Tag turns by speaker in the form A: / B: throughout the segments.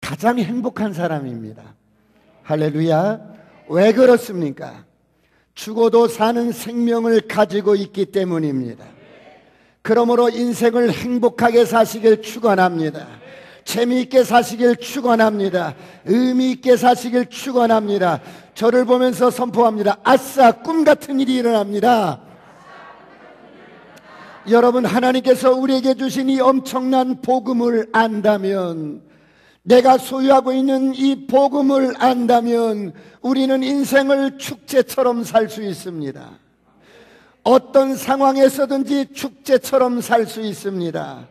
A: 가장 행복한 사람입니다. 할렐루야. 왜 그렇습니까? 죽어도 사는 생명을 가지고 있기 때문입니다. 그러므로 인생을 행복하게 사시길 축원합니다. 재미있게 사시길 축원합니다. 의미있게 사시길 축원합니다. 저를 보면서 선포합니다. 아싸, 꿈같은 일이 일어납니다. 여러분, 하나님께서 우리에게 주신 이 엄청난 복음을 안다면, 내가 소유하고 있는 이 복음을 안다면 우리는 인생을 축제처럼 살 수 있습니다. 어떤 상황에서든지 축제처럼 살 수 있습니다.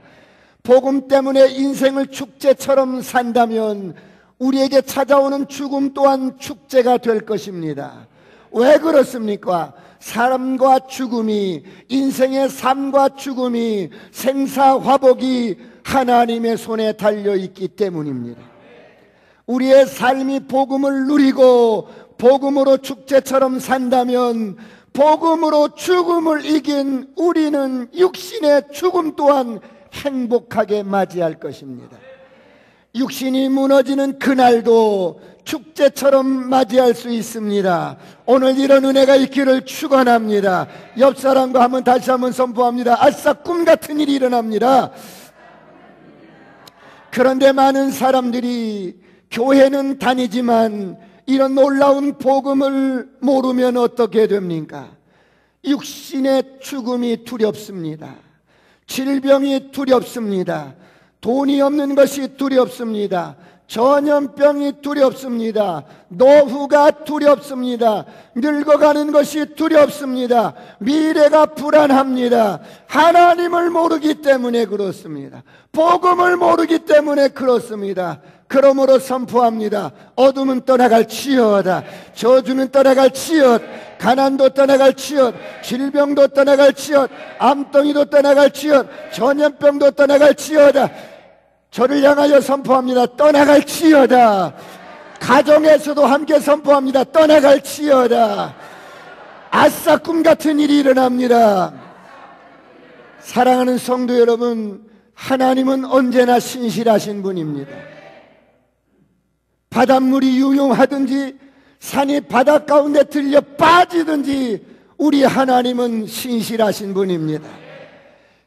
A: 복음 때문에 인생을 축제처럼 산다면 우리에게 찾아오는 죽음 또한 축제가 될 것입니다. 왜 그렇습니까? 삶과 죽음이, 인생의 삶과 죽음이, 생사화복이 하나님의 손에 달려있기 때문입니다. 우리의 삶이 복음을 누리고 복음으로 축제처럼 산다면 복음으로 죽음을 이긴 우리는 육신의 죽음 또한 행복하게 맞이할 것입니다. 육신이 무너지는 그날도 축제처럼 맞이할 수 있습니다. 오늘 이런 은혜가 있기를 축원합니다. 옆 사람과 한번 다시 한번 선포합니다. 아싸, 꿈같은 일이 일어납니다. 그런데 많은 사람들이 교회는 다니지만 이런 놀라운 복음을 모르면 어떻게 됩니까? 육신의 죽음이 두렵습니다. 질병이 두렵습니다. 돈이 없는 것이 두렵습니다. 전염병이 두렵습니다. 노후가 두렵습니다. 늙어가는 것이 두렵습니다. 미래가 불안합니다. 하나님을 모르기 때문에 그렇습니다. 복음을 모르기 때문에 그렇습니다. 그러므로 선포합니다. 어둠은 떠나갈지어다. 저주는 떠나갈지어다. 가난도 떠나갈지어다. 질병도 떠나갈지어다. 암덩이도 떠나갈지어다. 전염병도 떠나갈지어다. 저를 향하여 선포합니다. 떠나갈지어다. 가정에서도 함께 선포합니다. 떠나갈지어다. 아싸, 꿈같은 일이 일어납니다. 사랑하는 성도 여러분, 하나님은 언제나 신실하신 분입니다. 바닷물이 유용하든지 산이 바다 가운데 들려 빠지든지 우리 하나님은 신실하신 분입니다.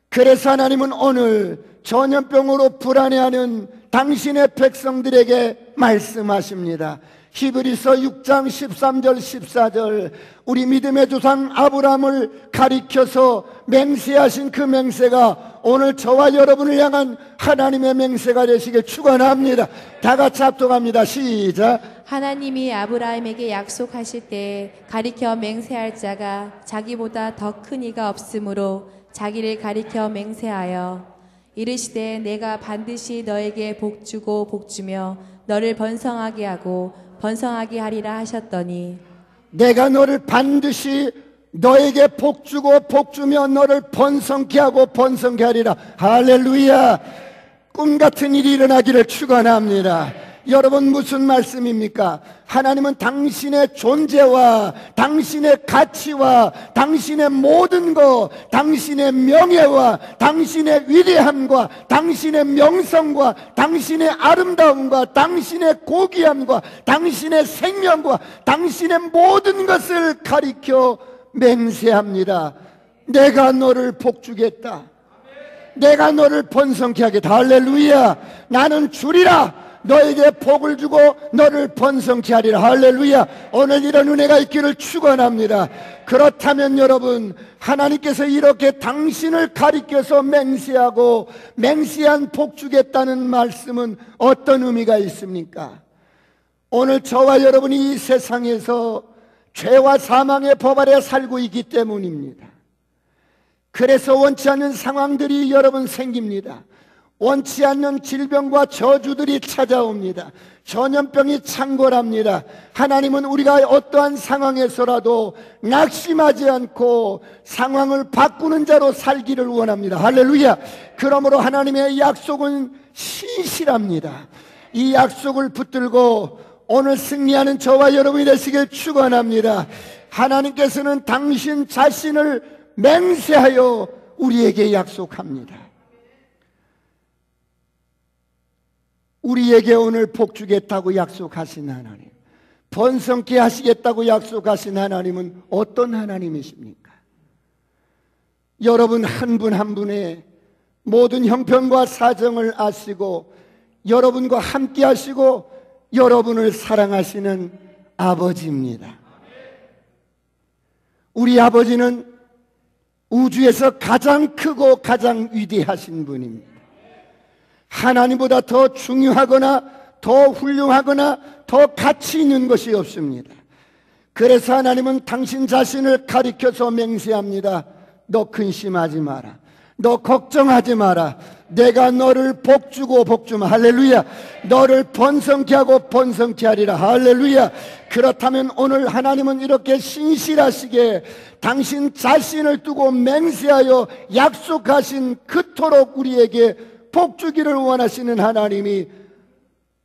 A: 그래서 하나님은 오늘 전염병으로 불안해하는 당신의 백성들에게 말씀하십니다. 히브리서 6장 13절 14절, 우리 믿음의 조상 아브라함을 가리켜서 맹세하신 그 맹세가 오늘 저와 여러분을 향한 하나님의 맹세가 되시길 축원합니다. 다 같이 합독합니다. 시작.
B: 하나님이 아브라함에게 약속하실 때 가리켜 맹세할 자가 자기보다 더 큰 이가 없으므로 자기를 가리켜 맹세하여 이르시되 내가 반드시 너에게 복주고 복주며 너를 번성하게 하고 번성하게 하리라 하셨더니,
A: 내가 너를 반드시 너에게 복주고 복주며 너를 번성케 하고 번성케 하리라. 할렐루야. 꿈같은 일이 일어나기를 축원합니다. 여러분, 무슨 말씀입니까? 하나님은 당신의 존재와 당신의 가치와 당신의 모든 것, 당신의 명예와 당신의 위대함과 당신의 명성과 당신의 아름다움과 당신의 고귀함과 당신의 생명과 당신의 모든 것을 가리켜 맹세합니다. 내가 너를 복주겠다. 내가 너를 번성케 하겠다. 할렐루야. 나는 주리라. 너에게 복을 주고 너를 번성케 하리라. 할렐루야. 오늘 이런 은혜가 있기를 축원합니다. 그렇다면 여러분, 하나님께서 이렇게 당신을 가리켜서 맹세하고 맹세한 복 주겠다는 말씀은 어떤 의미가 있습니까? 오늘 저와 여러분이 이 세상에서 죄와 사망의 법 아래 살고 있기 때문입니다. 그래서 원치 않는 상황들이 여러분 생깁니다. 원치 않는 질병과 저주들이 찾아옵니다. 전염병이 창궐합니다. 하나님은 우리가 어떠한 상황에서라도 낙심하지 않고 상황을 바꾸는 자로 살기를 원합니다. 할렐루야. 그러므로 하나님의 약속은 신실합니다. 이 약속을 붙들고 오늘 승리하는 저와 여러분이 되시길 축원합니다. 하나님께서는 당신 자신을 맹세하여 우리에게 약속합니다. 우리에게 오늘 복 주겠다고 약속하신 하나님, 번성케 하시겠다고 약속하신 하나님은 어떤 하나님이십니까? 여러분 한 분 한 분의 모든 형편과 사정을 아시고 여러분과 함께 하시고 여러분을 사랑하시는 아버지입니다. 우리 아버지는 우주에서 가장 크고 가장 위대하신 분입니다. 하나님보다 더 중요하거나 더 훌륭하거나 더 가치 있는 것이 없습니다. 그래서 하나님은 당신 자신을 가리켜서 맹세합니다. 너 근심하지 마라. 너 걱정하지 마라. 내가 너를 복주고 복주마. 할렐루야. 너를 번성케 하고 번성케 하리라. 할렐루야. 그렇다면 오늘 하나님은 이렇게 신실하시게 당신 자신을 두고 맹세하여 약속하신 그토록 우리에게 복주기를 원하시는 하나님이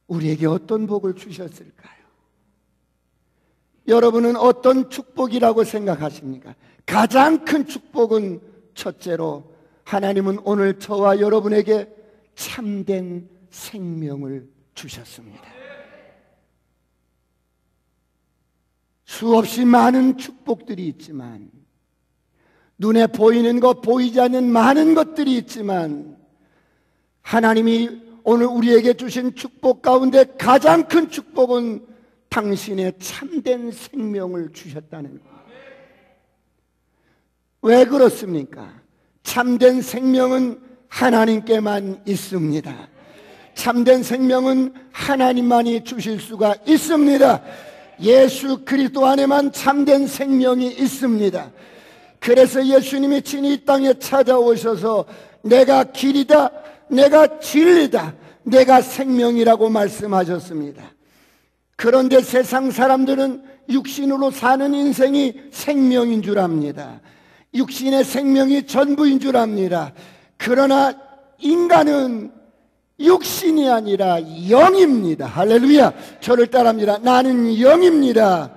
A: 우리에게 어떤 복을 주셨을까요? 여러분은 어떤 축복이라고 생각하십니까? 가장 큰 축복은 첫째로 하나님은 오늘 저와 여러분에게 참된 생명을 주셨습니다. 수없이 많은 축복들이 있지만, 눈에 보이는 것 보이지 않는 많은 것들이 있지만, 하나님이 오늘 우리에게 주신 축복 가운데 가장 큰 축복은 당신의 참된 생명을 주셨다는 것. 왜 그렇습니까? 참된 생명은 하나님께만 있습니다. 참된 생명은 하나님만이 주실 수가 있습니다. 예수 그리스도 안에만 참된 생명이 있습니다. 그래서 예수님이 친히 이 땅에 찾아오셔서 내가 길이다, 내가 진리다, 내가 생명이라고 말씀하셨습니다. 그런데 세상 사람들은 육신으로 사는 인생이 생명인 줄 압니다. 육신의 생명이 전부인 줄 압니다. 그러나 인간은 육신이 아니라 영입니다. 할렐루야. 저를 따라합니다. 나는 영입니다.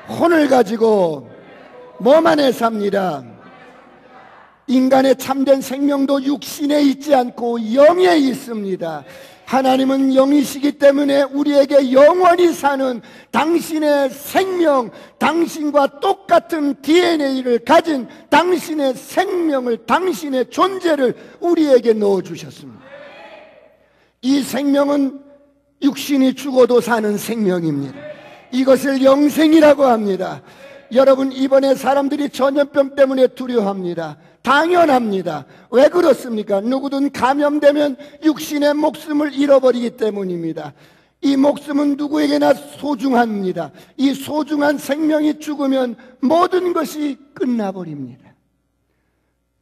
A: 혼을 가지고 몸 안에 삽니다. 인간의 참된 생명도 육신에 있지 않고 영에 있습니다. 하나님은 영이시기 때문에 우리에게 영원히 사는 당신의 생명, 당신과 똑같은 DNA를 가진 당신의 생명을, 당신의 존재를 우리에게 넣어주셨습니다. 이 생명은 육신이 죽어도 사는 생명입니다. 이것을 영생이라고 합니다. 여러분, 이번에 사람들이 전염병 때문에 두려워합니다. 당연합니다. 왜 그렇습니까? 누구든 감염되면 육신의 목숨을 잃어버리기 때문입니다. 이 목숨은 누구에게나 소중합니다. 이 소중한 생명이 죽으면 모든 것이 끝나버립니다.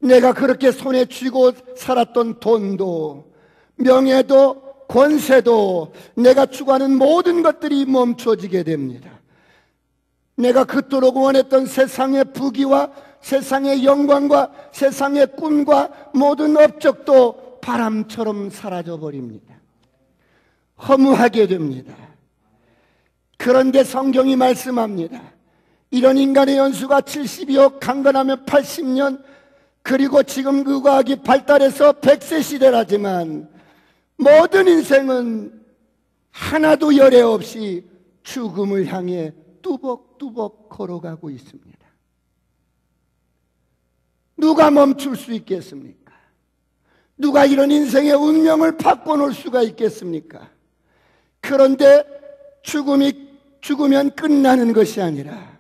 A: 내가 그렇게 손에 쥐고 살았던 돈도, 명예도, 권세도, 내가 추구하는 모든 것들이 멈춰지게 됩니다. 내가 그토록 원했던 세상의 부귀와 세상의 영광과 세상의 꿈과 모든 업적도 바람처럼 사라져버립니다. 허무하게 됩니다. 그런데 성경이 말씀합니다. 이런 인간의 연수가 70여, 강건하면 80년, 그리고 지금 의과학이 발달해서 100세 시대라지만 모든 인생은 하나도 열애 없이 죽음을 향해 뚜벅뚜벅 걸어가고 있습니다. 누가 멈출 수 있겠습니까? 누가 이런 인생의 운명을 바꿔놓을 수가 있겠습니까? 그런데 죽으면 끝나는 것이 아니라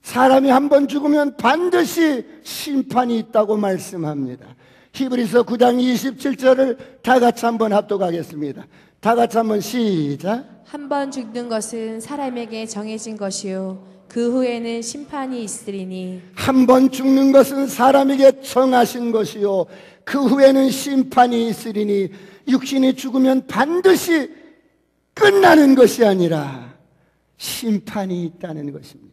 A: 사람이 한번 죽으면 반드시 심판이 있다고 말씀합니다. 히브리서 9장 27절을 다 같이 한번 합독하겠습니다. 다 같이 한번 시작.
B: 한 번 죽는 것은 사람에게 정해진 것이요 그 후에는 심판이 있으리니.
A: 한 번 죽는 것은 사람에게 정하신 것이요 그 후에는 심판이 있으리니. 육신이 죽으면 반드시 끝나는 것이 아니라 심판이 있다는 것입니다.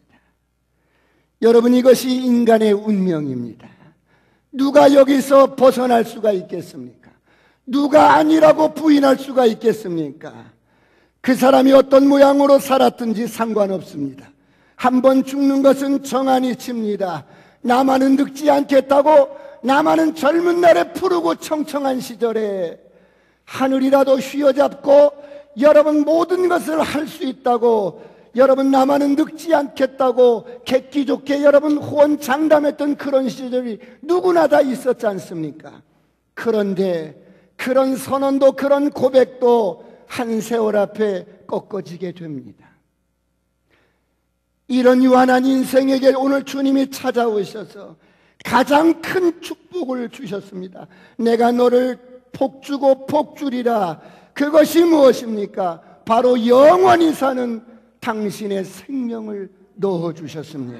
A: 여러분, 이것이 인간의 운명입니다. 누가 여기서 벗어날 수가 있겠습니까? 누가 아니라고 부인할 수가 있겠습니까? 그 사람이 어떤 모양으로 살았든지 상관없습니다. 한 번 죽는 것은 정한 이치입니다. 나만은 늙지 않겠다고, 나만은 젊은 날에 푸르고 청청한 시절에 하늘이라도 휘어잡고 여러분 모든 것을 할 수 있다고, 여러분 나만은 늙지 않겠다고 객기 좋게 여러분 호언장담했던 그런 시절이 누구나 다 있었지 않습니까? 그런데 그런 선언도 그런 고백도 한 세월 앞에 꺾어지게 됩니다. 이런 유한한 인생에게 오늘 주님이 찾아오셔서 가장 큰 축복을 주셨습니다. 내가 너를 복주고 복주리라. 그것이 무엇입니까? 바로 영원히 사는 당신의 생명을 넣어주셨습니다.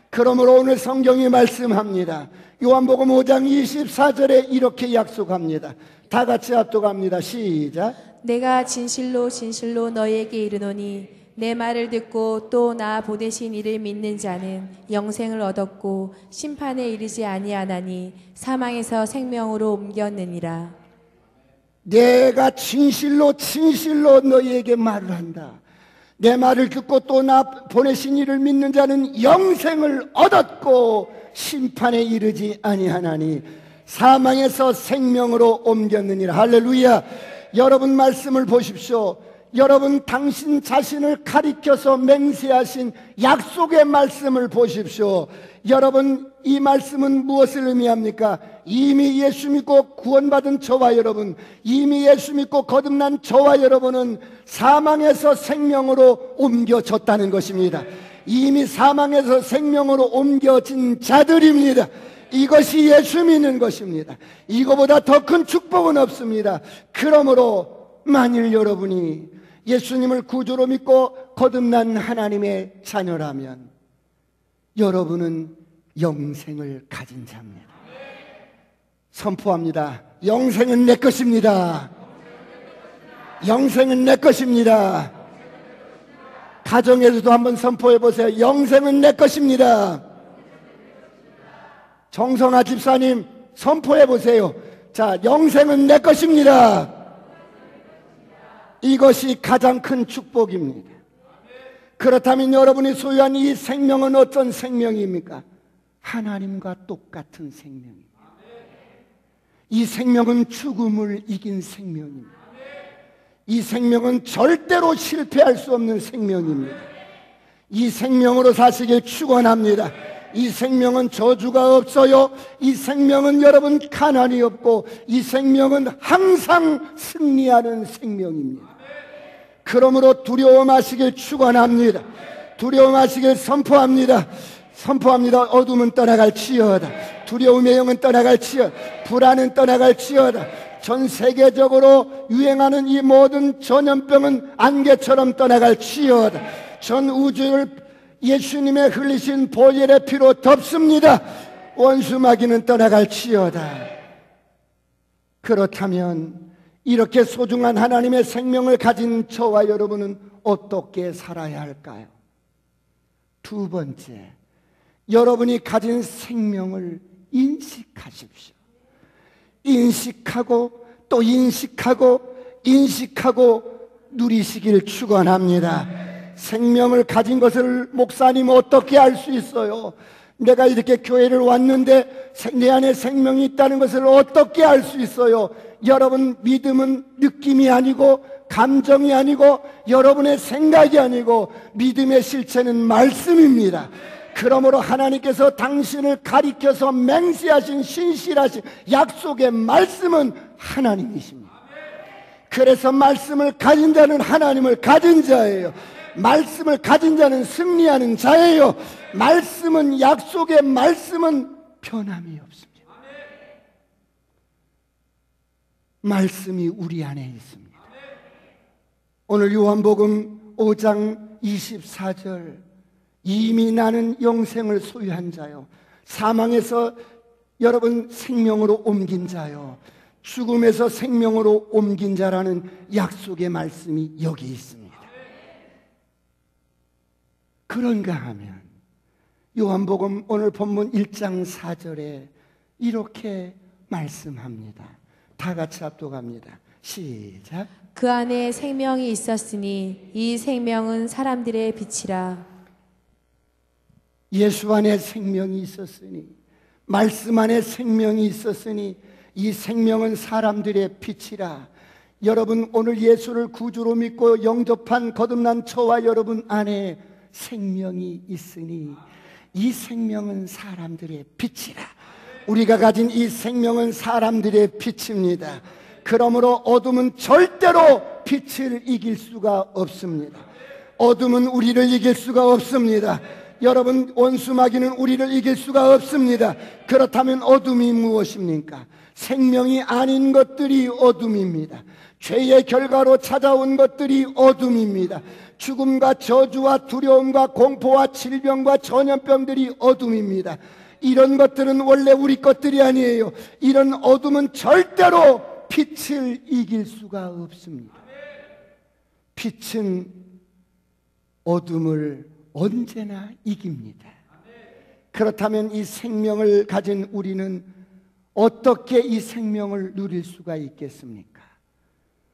A: 그러므로 오늘 성경이 말씀합니다. 요한복음 5장 24절에 이렇게 약속합니다. 다 같이 합독합니다. 시작.
B: 내가 진실로 진실로 너희에게 이르노니 내 말을 듣고 또 나 보내신 이를 믿는 자는 영생을 얻었고 심판에 이르지 아니하나니 사망에서 생명으로 옮겼느니라.
A: 내가 진실로 진실로 너희에게 말을 한다. 내 말을 듣고 또 나 보내신 이를 믿는 자는 영생을 얻었고 심판에 이르지 아니하나니 사망에서 생명으로 옮겼느니라. 할렐루야. 여러분 말씀을 보십시오. 여러분 당신 자신을 가리켜서 맹세하신 약속의 말씀을 보십시오. 여러분 이 말씀은 무엇을 의미합니까? 이미 예수 믿고 구원받은 저와 여러분, 이미 예수 믿고 거듭난 저와 여러분은 사망에서 생명으로 옮겨졌다는 것입니다. 이미 사망에서 생명으로 옮겨진 자들입니다. 이것이 예수 믿는 것입니다. 이거보다 더 큰 축복은 없습니다. 그러므로 만일 여러분이 예수님을 구주로 믿고 거듭난 하나님의 자녀라면 여러분은 영생을 가진 자입니다. 선포합니다. 영생은 내 것입니다. 영생은 내 것입니다. 가정에서도 한번 선포해 보세요. 영생은 내 것입니다. 정성아 집사님 선포해 보세요. 자, 영생은 내 것입니다. 이것이 가장 큰 축복입니다. 그렇다면 여러분이 소유한 이 생명은 어떤 생명입니까? 하나님과 똑같은 생명입니다. 이 생명은 죽음을 이긴 생명입니다. 이 생명은 절대로 실패할 수 없는 생명입니다. 이 생명으로 사시길 축원합니다. 이 생명은 저주가 없어요. 이 생명은 여러분 가난이 없고 이 생명은 항상 승리하는 생명입니다. 그러므로 두려워하시길 축원합니다. 두려워하시길 선포합니다. 선포합니다. 어둠은 떠나갈지어다. 두려움의 영은 떠나갈지어다. 불안은 떠나갈지어다. 전 세계적으로 유행하는 이 모든 전염병은 안개처럼 떠나갈지어다. 전 우주를 예수님의 흘리신 보혈의 피로 덮습니다. 원수 마귀는 떠나갈지어다. 그렇다면 이렇게 소중한 하나님의 생명을 가진 저와 여러분은 어떻게 살아야 할까요? 두 번째, 여러분이 가진 생명을 인식하십시오. 인식하고 또 인식하고 인식하고 누리시길 축원합니다. 생명을 가진 것을 목사님 어떻게 알 수 있어요? 내가 이렇게 교회를 왔는데 내 안에 생명이 있다는 것을 어떻게 알 수 있어요? 여러분 믿음은 느낌이 아니고 감정이 아니고 여러분의 생각이 아니고 믿음의 실체는 말씀입니다. 그러므로 하나님께서 당신을 가리켜서 맹세하신 신실하신 약속의 말씀은 하나님이십니다. 그래서 말씀을 가진 자는 하나님을 가진 자예요. 말씀을 가진 자는 승리하는 자예요. 말씀은, 약속의 말씀은 변함이 없습니다. 말씀이 우리 안에 있습니다. 오늘 요한복음 5장 24절, 이미 나는 영생을 소유한 자요, 사망에서 여러분 생명으로 옮긴 자요, 죽음에서 생명으로 옮긴 자라는 약속의 말씀이 여기 있습니다. 그런가 하면 요한복음 오늘 본문 1장 4절에 이렇게 말씀합니다. 다 같이 합독합니다. 시작.
B: 그 안에 생명이 있었으니 이 생명은 사람들의 빛이라.
A: 예수 안에 생명이 있었으니, 말씀 안에 생명이 있었으니 이 생명은 사람들의 빛이라. 여러분, 오늘 예수를 구주로 믿고 영접한 거듭난 저와 여러분 안에 생명이 있으니 이 생명은 사람들의 빛이라. 우리가 가진 이 생명은 사람들의 빛입니다. 그러므로 어둠은 절대로 빛을 이길 수가 없습니다. 어둠은 우리를 이길 수가 없습니다. 여러분, 원수마귀는 우리를 이길 수가 없습니다. 그렇다면 어둠이 무엇입니까? 생명이 아닌 것들이 어둠입니다. 죄의 결과로 찾아온 것들이 어둠입니다. 죽음과 저주와 두려움과 공포와 질병과 전염병들이 어둠입니다. 이런 것들은 원래 우리 것들이 아니에요. 이런 어둠은 절대로 빛을 이길 수가 없습니다. 빛은 어둠을 언제나 이깁니다. 그렇다면 이 생명을 가진 우리는 어떻게 이 생명을 누릴 수가 있겠습니까?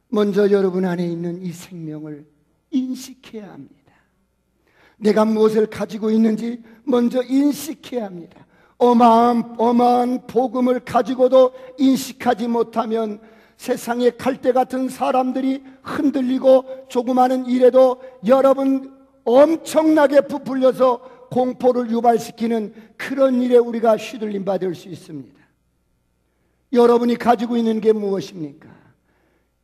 A: 먼저 여러분 안에 있는 이 생명을 인식해야 합니다. 내가 무엇을 가지고 있는지 먼저 인식해야 합니다. 어마어마한 복음을 가지고도 인식하지 못하면 세상의 갈대 같은 사람들이 흔들리고 조그마한 일에도 여러분 엄청나게 부풀려서 공포를 유발시키는 그런 일에 우리가 휘둘림 받을 수 있습니다. 여러분이 가지고 있는 게 무엇입니까?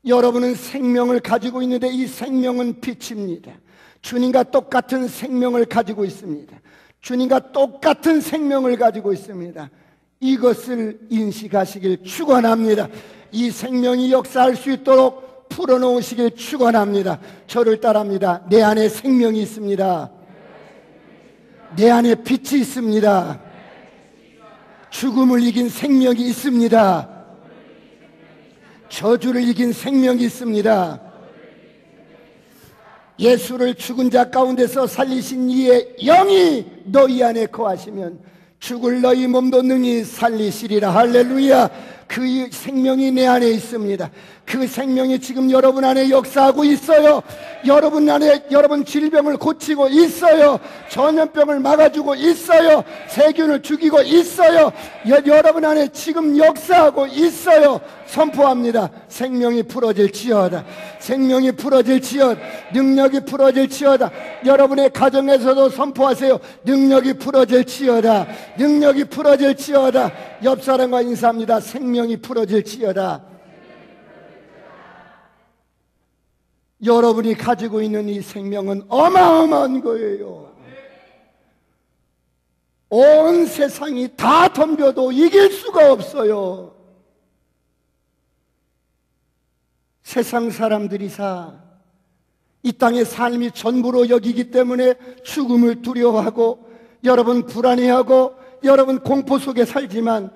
A: 여러분은 생명을 가지고 있는데 이 생명은 빛입니다. 주님과 똑같은 생명을 가지고 있습니다. 주님과 똑같은 생명을 가지고 있습니다. 이것을 인식하시길 축원합니다. 이 생명이 역사할 수 있도록 풀어놓으시길 축원합니다. 저를 따라합니다. 내 안에 생명이 있습니다. 내 안에 빛이 있습니다. 죽음을 이긴 생명이 있습니다. 저주를 이긴 생명이 있습니다. 예수를 죽은 자 가운데서 살리신 이의 영이 너희 안에 거하시면 죽을 너희 몸도 능히 살리시리라. 할렐루야. 그 생명이 내 안에 있습니다. 그 생명이 지금 여러분 안에 역사하고 있어요. 여러분 안에 여러분 질병을 고치고 있어요. 전염병을 막아주고 있어요. 세균을 죽이고 있어요. 여러분 안에 지금 역사하고 있어요. 선포합니다. 생명이 풀어질지어다. 생명이 풀어질지어다. 능력이 풀어질지어다. 여러분의 가정에서도 선포하세요. 능력이 풀어질지어다. 능력이 풀어질지어다. 옆 사람과 인사합니다. 생명이 풀어질지어다. 여러분이 가지고 있는 이 생명은 어마어마한 거예요. 온 세상이 다 덤벼도 이길 수가 없어요. 세상 사람들이사 이 땅의 삶이 전부로 여기기 때문에 죽음을 두려워하고 여러분 불안해하고 여러분 공포 속에 살지만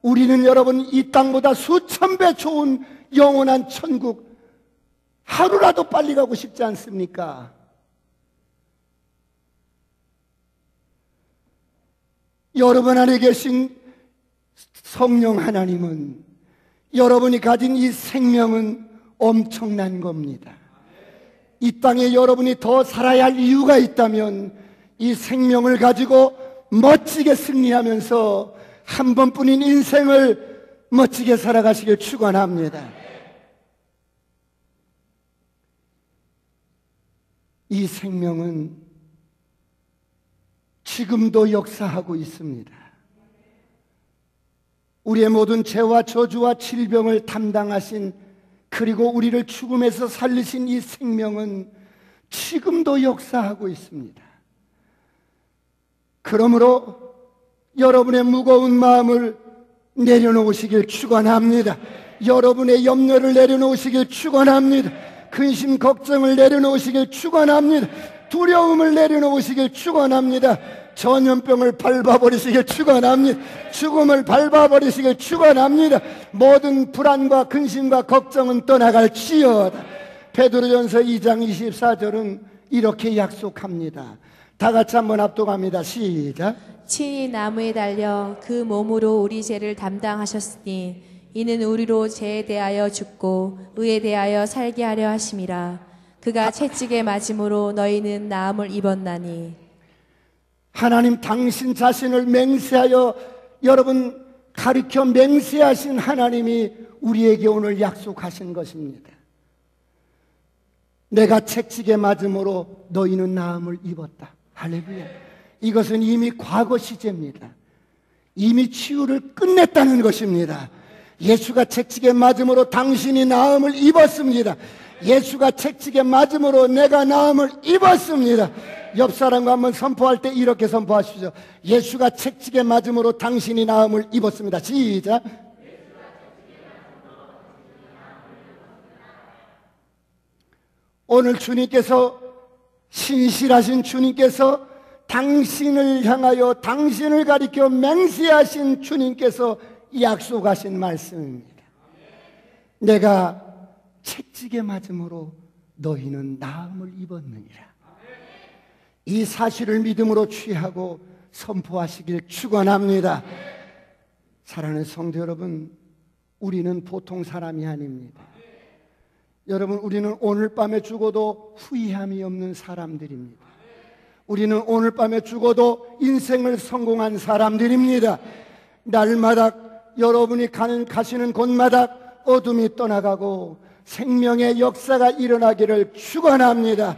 A: 우리는 여러분 이 땅보다 수천 배 좋은 영원한 천국 하루라도 빨리 가고 싶지 않습니까? 여러분 안에 계신 성령 하나님은 여러분이 가진 이 생명은 엄청난 겁니다. 이 땅에 여러분이 더 살아야 할 이유가 있다면 이 생명을 가지고 멋지게 승리하면서 한 번뿐인 인생을 멋지게 살아가시길 축원합니다. 이 생명은 지금도 역사하고 있습니다. 우리의 모든 죄와 저주와 질병을 담당하신 그리고 우리를 죽음에서 살리신 이 생명은 지금도 역사하고 있습니다. 그러므로 여러분의 무거운 마음을 내려놓으시길 축원합니다. 여러분의 염려를 내려놓으시길 축원합니다. 근심 걱정을 내려놓으시길 축원합니다. 두려움을 내려놓으시길 축원합니다. 전염병을 밟아버리시길 축원합니다. 죽음을 밟아버리시길 축원합니다. 모든 불안과 근심과 걱정은 떠나갈지어다. 베드로전서 2장 24절은 이렇게 약속합니다. 다 같이 한번 합독합니다. 시작.
B: 친히 나무에 달려 그 몸으로 우리 죄를 담당하셨으니 이는 우리로 죄에 대하여 죽고 의에 대하여 살게 하려 하심이라. 그가 채찍에 맞음으로 너희는 나음을 입었나니.
A: 하나님 당신 자신을 맹세하여 여러분 가르쳐 맹세하신 하나님이 우리에게 오늘 약속하신 것입니다. 내가 채찍에 맞음으로 너희는 나음을 입었다. 할렐루야. 이것은 이미 과거 시제입니다. 이미 치유를 끝냈다는 것입니다. 예수가 채찍에 맞음으로 당신이 나음을 입었습니다. 예수가 채찍에 맞음으로 내가 나음을 입었습니다. 옆 사람과 한번 선포할 때 이렇게 선포하십시오. 예수가 채찍에 맞음으로 당신이 나음을 입었습니다. 시작. 오늘 주님께서, 신실하신 주님께서, 당신을 향하여 당신을 가리켜 맹세하신 주님께서 약속하신 말씀입니다. 내가 채찍에 맞음으로 너희는 나음을 입었느니라. 이 사실을 믿음으로 취하고 선포하시길 축원합니다. 사랑하는 성도 여러분, 우리는 보통 사람이 아닙니다. 여러분, 우리는 오늘 밤에 죽어도 후회함이 없는 사람들입니다. 우리는 오늘 밤에 죽어도 인생을 성공한 사람들입니다. 날마다 여러분이 가시는 곳마다 어둠이 떠나가고 생명의 역사가 일어나기를 축원합니다.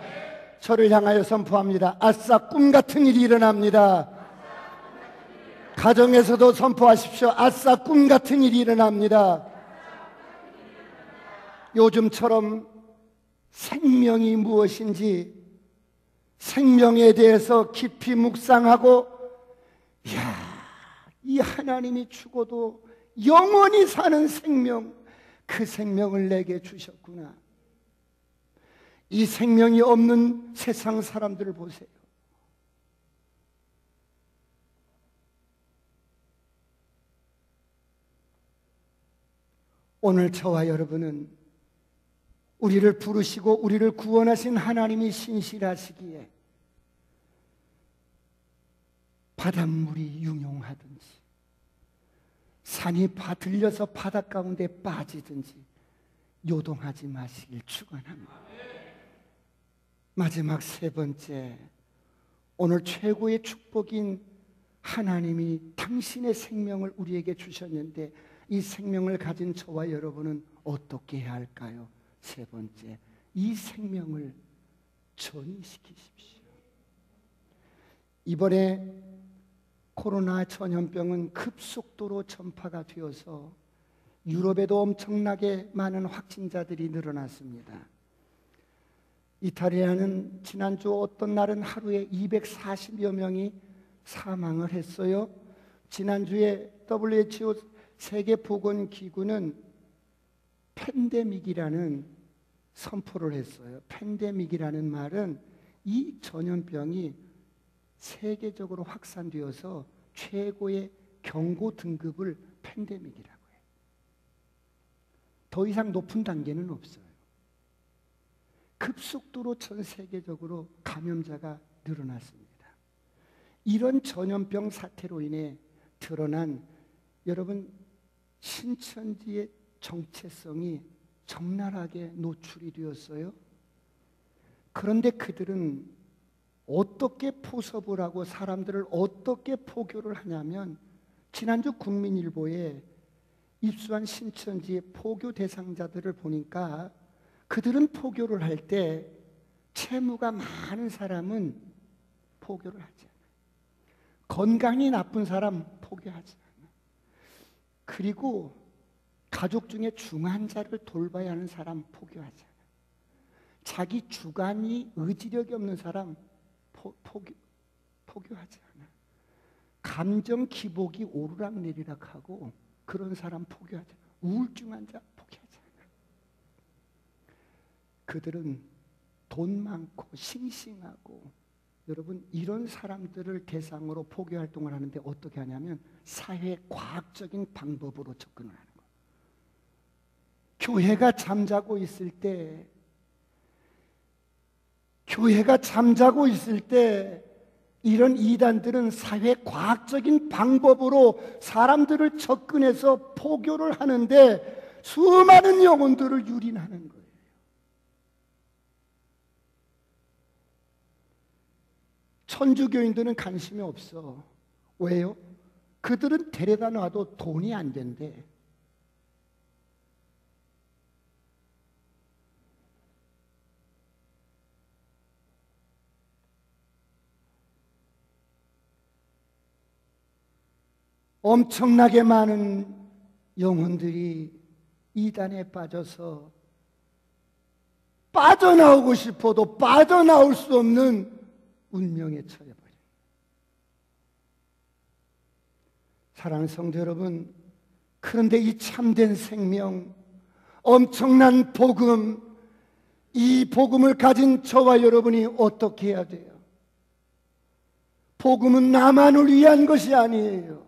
A: 저를 향하여 선포합니다. 아싸, 꿈 같은 일이 일어납니다. 가정에서도 선포하십시오. 아싸, 꿈 같은 일이 일어납니다. 요즘처럼 생명이 무엇인지, 생명에 대해서 깊이 묵상하고, 이야, 이 하나님이 죽어도 영원히 사는 생명, 그 생명을 내게 주셨구나. 이 생명이 없는 세상 사람들을 보세요. 오늘 저와 여러분은 우리를 부르시고 우리를 구원하신 하나님이 신실하시기에 바닷물이 유용하든지 산이 들려서 바다 가운데 빠지든지 요동하지 마시길 축원합니다. 마지막 세 번째, 오늘 최고의 축복인 하나님이 당신의 생명을 우리에게 주셨는데 이 생명을 가진 저와 여러분은 어떻게 해야 할까요? 세 번째, 이 생명을 전이시키십시오. 이번에 코로나 전염병은 급속도로 전파가 되어서 유럽에도 엄청나게 많은 확진자들이 늘어났습니다. 이탈리아는 지난주 어떤 날은 하루에 240여 명이 사망을 했어요. 지난주에 WHO 세계보건기구는 팬데믹이라는 선포를 했어요. 팬데믹이라는 말은 이 전염병이 세계적으로 확산되어서 최고의 경고 등급을 팬데믹이라고 해요. 더 이상 높은 단계는 없어요. 급속도로 전 세계적으로 감염자가 늘어났습니다. 이런 전염병 사태로 인해 드러난 여러분 신천지의 정체성이 적나라하게 노출이 되었어요. 그런데 그들은 어떻게 포섭을 하고 사람들을 어떻게 포교를 하냐면 지난주 국민일보에 입수한 신천지의 포교 대상자들을 보니까 그들은 포교를 할 때 채무가 많은 사람은 포교를 하지 않아요. 건강이 나쁜 사람 포교하지 않아요. 그리고 가족 중에 중환자를 돌봐야 하는 사람 포교하지 않아요. 자기 주관이 의지력이 없는 사람 포교하지 않아요. 감정 기복이 오르락내리락 하고 그런 사람 포교하지 않아요. 우울증 환자 포기하지 않아요. 그들은 돈 많고 싱싱하고 여러분 이런 사람들을 대상으로 포교 활동을 하는데 어떻게 하냐면 사회 과학적인 방법으로 접근을 하는 거예요. 교회가 잠자고 있을 때 이런 이단들은 사회 과학적인 방법으로 사람들을 접근해서 포교를 하는데 수많은 영혼들을 유린하는 거예요. 천주교인들은 관심이 없어. 왜요? 그들은 데려다 놔도 돈이 안 된대. 엄청나게 많은 영혼들이 이단에 빠져서 빠져나오고 싶어도 빠져나올 수 없는 운명에 처해버린. 사랑하는 성도 여러분, 그런데 이 참된 생명, 엄청난 복음, 이 복음을 가진 저와 여러분이 어떻게 해야 돼요? 복음은 나만을 위한 것이 아니에요.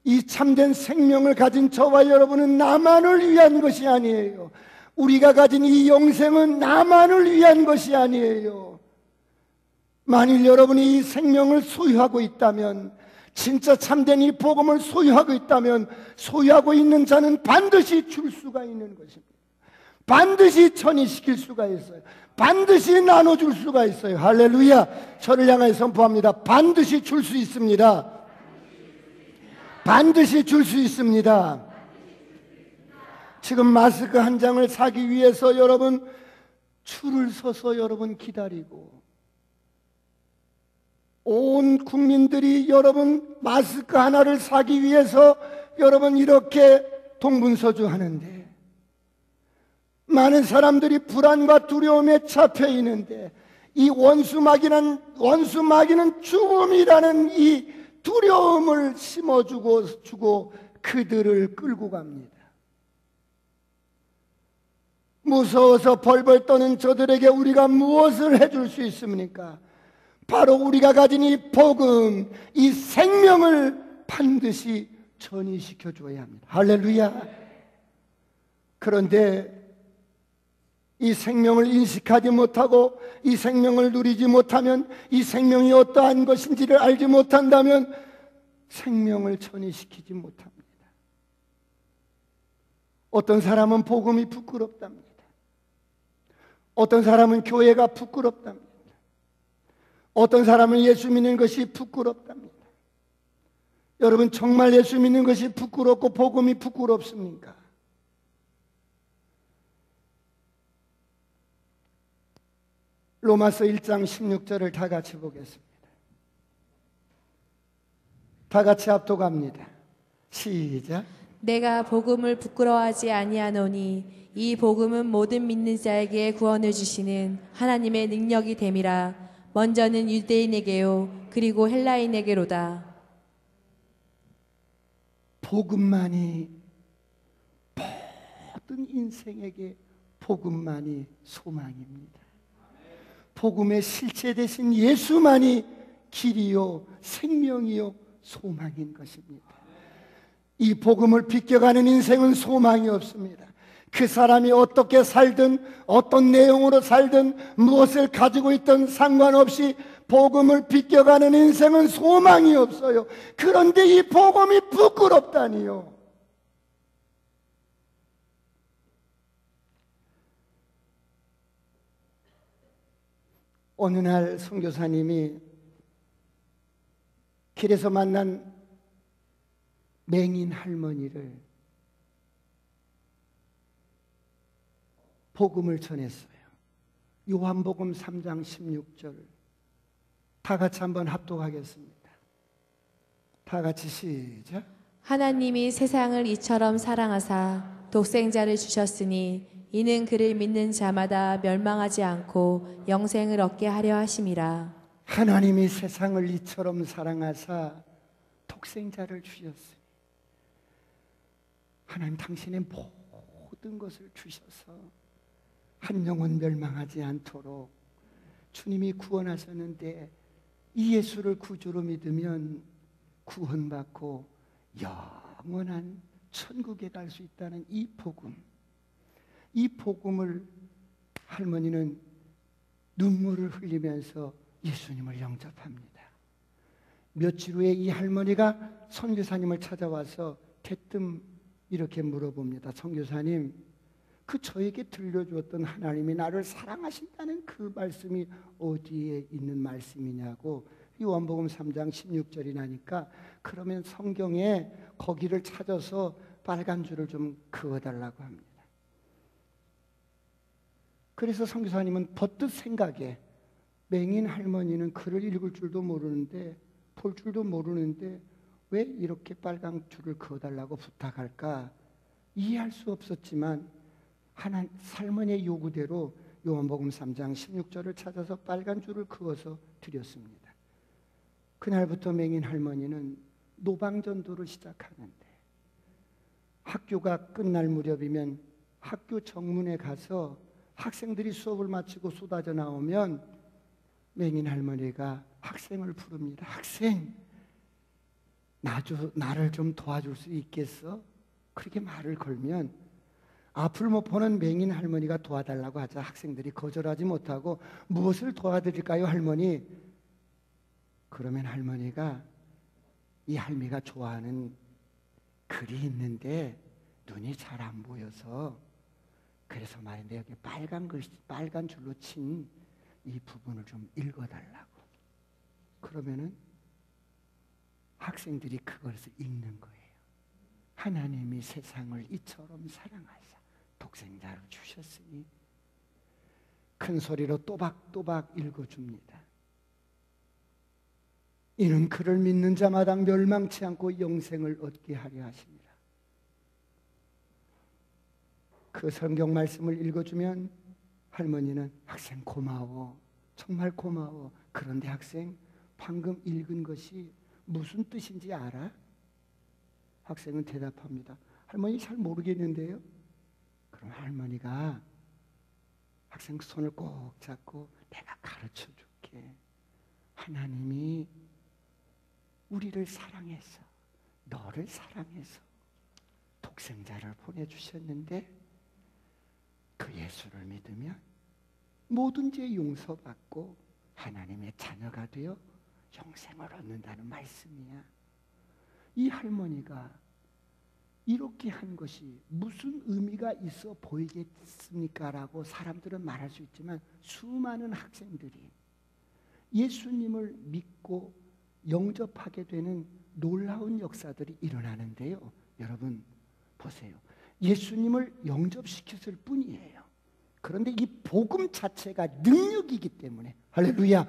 A: 이 참된 생명을 가진 저와 여러분은 나만을 위한 것이 아니에요. 우리가 가진 이 영생은 나만을 위한 것이 아니에요. 만일 여러분이 이 생명을 소유하고 있다면, 진짜 참된 이 복음을 소유하고 있다면, 소유하고 있는 자는 반드시 줄 수가 있는 것입니다. 반드시 전이시킬 수가 있어요. 반드시 나눠줄 수가 있어요. 할렐루야. 저를 향하여 선포합니다. 반드시 줄 수 있습니다. 반드시 줄 수 있습니다. 지금 마스크 한 장을 사기 위해서 여러분 줄을 서서 여러분 기다리고, 온 국민들이 여러분 마스크 하나를 사기 위해서 여러분 이렇게 동분서주 하는데, 많은 사람들이 불안과 두려움에 잡혀 있는데, 이 원수마귀는 죽음이라는 이 두려움을 심어주고 그들을 끌고 갑니다. 무서워서 벌벌 떠는 저들에게 우리가 무엇을 해줄 수 있습니까? 바로 우리가 가진 이 복음, 이 생명을 반드시 전이시켜 줘야 합니다. 할렐루야. 그런데 이 생명을 인식하지 못하고 이 생명을 누리지 못하면, 이 생명이 어떠한 것인지를 알지 못한다면 생명을 전이시키지 못합니다. 어떤 사람은 복음이 부끄럽답니다. 어떤 사람은 교회가 부끄럽답니다. 어떤 사람은 예수 믿는 것이 부끄럽답니다. 여러분, 정말 예수 믿는 것이 부끄럽고 복음이 부끄럽습니까? 로마서 1장 16절을 다 같이 보겠습니다. 다 같이 합독합니다. 시작.
B: 내가 복음을 부끄러워하지 아니하노니 이 복음은 모든 믿는 자에게 구원을 주시는 하나님의 능력이 됨이라. 먼저는 유대인에게요 그리고 헬라인에게로다.
A: 복음만이, 모든 인생에게 복음만이 소망입니다. 복음의 실체 되신 예수만이 길이요 생명이요 소망인 것입니다. 이 복음을 비껴가는 인생은 소망이 없습니다. 그 사람이 어떻게 살든, 어떤 내용으로 살든, 무엇을 가지고 있든 상관없이 복음을 비껴가는 인생은 소망이 없어요. 그런데 이 복음이 부끄럽다니요. 어느 날 선교사님이 길에서 만난 맹인 할머니를 복음을 전했어요. 요한복음 3장 16절 다 같이 한번 합독하겠습니다. 다 같이 시작.
B: 하나님이 세상을 이처럼 사랑하사 독생자를 주셨으니 이는 그를 믿는 자마다 멸망하지 않고 영생을 얻게 하려 하심이라.
A: 하나님이 세상을 이처럼 사랑하사 독생자를 주셨으니, 하나님 당신의 모든 것을 주셔서 한 영혼 멸망하지 않도록 주님이 구원하셨는데, 이 예수를 구주로 믿으면 구원받고 영원한 천국에 갈 수 있다는 이 복음, 이 복음을 할머니는 눈물을 흘리면서 예수님을 영접합니다. 며칠 후에 이 할머니가 선교사님을 찾아와서 대뜸 이렇게 물어봅니다. 선교사님, 그 저에게 들려주었던 하나님이 나를 사랑하신다는 그 말씀이 어디에 있는 말씀이냐고. 요한복음 3장 16절이 나니까, 그러면 성경에 거기를 찾아서 빨간 줄을 좀 그어달라고 합니다. 그래서 선교사님은 버뜩 생각에, 맹인 할머니는 글을 읽을 줄도 모르는데 볼 줄도 모르는데 왜 이렇게 빨간 줄을 그어달라고 부탁할까 이해할 수 없었지만 할머니의 요구대로 요한복음 3장 16절을 찾아서 빨간 줄을 그어서 드렸습니다. 그날부터 맹인 할머니는 노방전도를 시작하는데 학교가 끝날 무렵이면 학교 정문에 가서 학생들이 수업을 마치고 쏟아져 나오면 맹인 할머니가 학생을 부릅니다. 학생, 나를 좀 도와줄 수 있겠어? 그렇게 말을 걸면 앞을 못 보는 맹인 할머니가 도와달라고 하자 학생들이 거절하지 못하고 무엇을 도와드릴까요, 할머니? 그러면 할머니가 이 할미가 좋아하는 글이 있는데 눈이 잘 안 보여서 그래서 말인데 여기 빨간 줄로 친 이 부분을 좀 읽어달라고. 그러면은 학생들이 그것을 읽는 거예요. 하나님이 세상을 이처럼 사랑하사 독생자를 주셨으니 큰 소리로 또박또박 읽어줍니다. 이는 그를 믿는 자마다 멸망치 않고 영생을 얻게 하려 하십니다. 그 성경 말씀을 읽어주면 할머니는 학생 고마워, 정말 고마워. 그런데 학생 방금 읽은 것이 무슨 뜻인지 알아? 학생은 대답합니다. 할머니 잘 모르겠는데요. 그럼 할머니가 학생 손을 꼭 잡고 내가 가르쳐 줄게. 하나님이 우리를 사랑해서 너를 사랑해서 독생자를 보내주셨는데 그 예수를 믿으면 모든 죄 용서받고 하나님의 자녀가 되어 영생을 얻는다는 말씀이야. 이 할머니가 이렇게 한 것이 무슨 의미가 있어 보이겠습니까? 라고 사람들은 말할 수 있지만 수많은 학생들이 예수님을 믿고 영접하게 되는 놀라운 역사들이 일어나는데요. 여러분 보세요. 예수님을 영접시켰을 뿐이에요. 그런데 이 복음 자체가 능력이기 때문에, 할렐루야,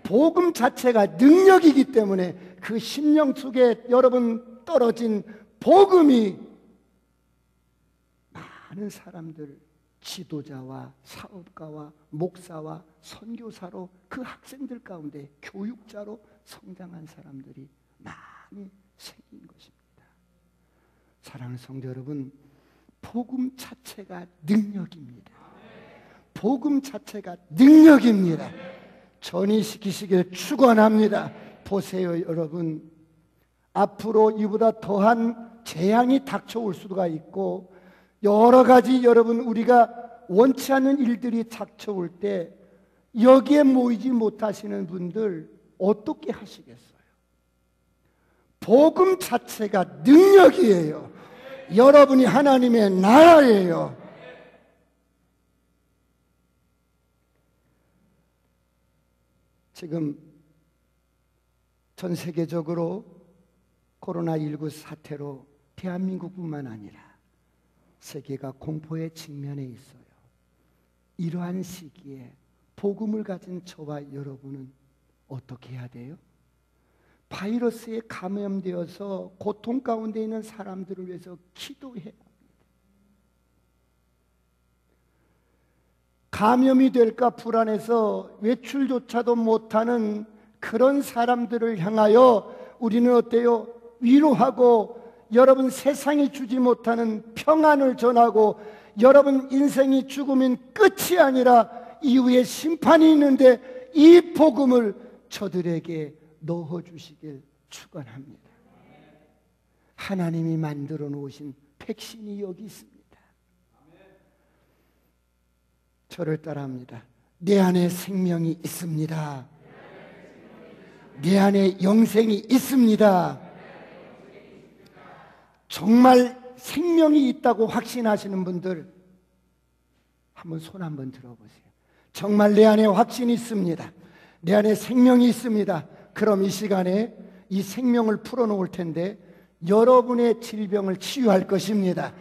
A: 복음 자체가 능력이기 때문에 그 심령 속에 여러분 떨어진 복음이 많은 사람들, 지도자와 사업가와 목사와 선교사로 그 학생들 가운데 교육자로 성장한 사람들이 많이 생긴 것입니다. 사랑하는 성도 여러분, 복음 자체가 능력입니다. 복음 자체가 능력입니다. 전이시키시길 축원합니다. 보세요, 여러분. 앞으로 이보다 더한 재앙이 닥쳐올 수가 있고 여러 가지 여러분 우리가 원치 않는 일들이 닥쳐올 때 여기에 모이지 못하시는 분들 어떻게 하시겠어요? 복음 자체가 능력이에요. 여러분이 하나님의 나라예요. 지금 전 세계적으로 코로나19 사태로 대한민국뿐만 아니라 세계가 공포에 직면해 있어요. 이러한 시기에 복음을 가진 저와 여러분은 어떻게 해야 돼요? 바이러스에 감염되어서 고통 가운데 있는 사람들을 위해서 기도해야 합니다. 감염이 될까 불안해서 외출조차도 못하는 그런 사람들을 향하여 우리는 어때요? 위로하고 여러분 세상이 주지 못하는 평안을 전하고 여러분 인생이 죽으면 끝이 아니라 이후에 심판이 있는데 이 복음을 저들에게 넣어주시길 축원합니다. 하나님이 만들어 놓으신 백신이 여기 있습니다. 저를 따라합니다. 내 안에 생명이 있습니다. 내 안에 영생이 있습니다. 정말 생명이 있다고 확신하시는 분들 한번 손 한번 들어보세요. 정말 내 안에 확신이 있습니다. 내 안에 생명이 있습니다. 그럼 이 시간에 이 생명을 풀어놓을 텐데 여러분의 질병을 치유할 것입니다.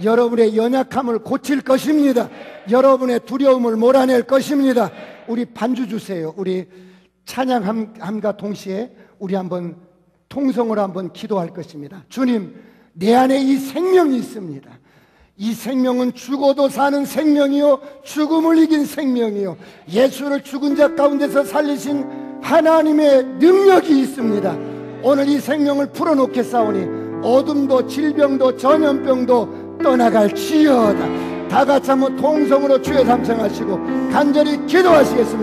A: 여러분의 연약함을 고칠 것입니다. 여러분의 두려움을 몰아낼 것입니다. 우리 반주 주세요. 우리 찬양함과 동시에 우리 한번 통성으로 한번 기도할 것입니다. 주님, 내 안에 이 생명이 있습니다. 이 생명은 죽어도 사는 생명이요, 죽음을 이긴 생명이요, 예수를 죽은 자 가운데서 살리신 하나님의 능력이 있습니다. 오늘 이 생명을 풀어놓겠사오니 어둠도 질병도 전염병도 떠나갈지어다. 다 같이 한번 통성으로 주여 삼창하시고 간절히 기도하시겠습니다.